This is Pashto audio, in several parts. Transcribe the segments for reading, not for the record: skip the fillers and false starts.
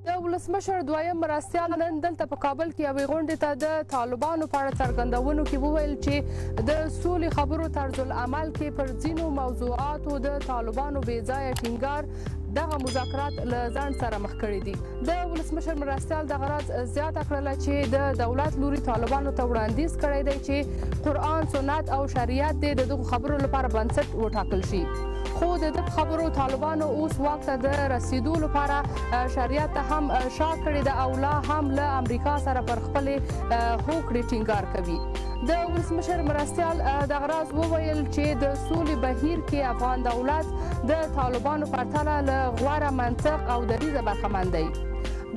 د ولسمشر دویم مرستیال نن دلته په کابل کې یوې غونډې ته د طالبانو په اړه څرګندونو کې وویل چې د سولې خبرو طرز العمل کې پر ځینو موضوعاتو د طالبانو بې ځایه ټینګار دغه مذاکرات له ځان سره مخ کړي دي. د ولسمشر مرستیال دغه راز زیاته کړله چې د دولت لوري طالبانو ته وړاندیز کړی دی چې قرآن، سنت او شریعت د دغو خبرو لپاره بنسټ وټاکل شي. خو د دغه خبرو طالبانو اوس واک ته د رسیدو لپاره شریعت ته هم شا کړې ده او لا هم له امریکا سره پر خپلې هوکړې ټینګار کوي. د ولسمشر مرستیال دغه راز وویل چې د سولې بهیر کې افغان دولت د طالبانو پرتله له غوره منطق او دریځه برخمن دی.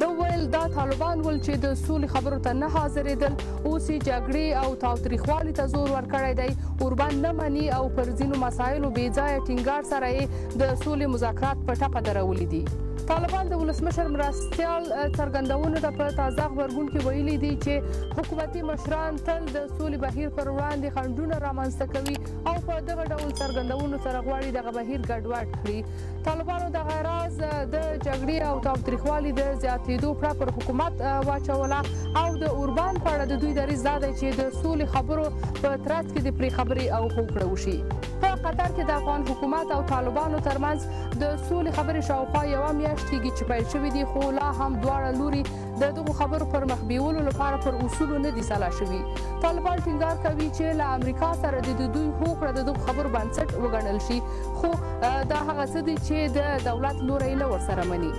ده وویل دا طالبان ول چې د سولې خبرو ته نه حاضرېدل، اوس یې جګړې او تاوتریخوالي ته زور ورکړی دی، اوربند نه مني او پر ځینو مسایلو بې ځایه ټینګار سره یې د سولې مذاکرات په ټپه درولي دي. طالبان د ولسمشر مرستیال څرګندونو ته په تازه غبرګون کې ویلي دي چې حکومتي مشران تل د سولې بهیر پر وړاندې خنډونه رامنځته کوي او په دغه ډول څرګندونو سره غواړي دغه بهیر ګډوډ کړي. طالبانو دغه راز د جګړې او تاوتریخوالي د زیاتېدو پړه پر حکومت واچوله او د اوربند په اړه د دوی دریځ دا دی چې د سولې خبرو په ترڅ کې د پرې خبرې او هوکړه وشي. په قطر کې د افغان حکومت او طالبانو ترمنځ د سولې خبرې شاوخوا یوه میاشت کېږي چې پیل شوي دي، خو لا هم دواړه لوري د دغو خبرو پر مخ بیولو لپاره پر اصولو نه دي سلا شوي. طالبان ټینګار کوي چې له امریکا سره د دوی هوکړه د دغو خبرو بنسټ وګڼل شي، خو دا هغه څه دي چې د دولت لوری نه ورسره مني.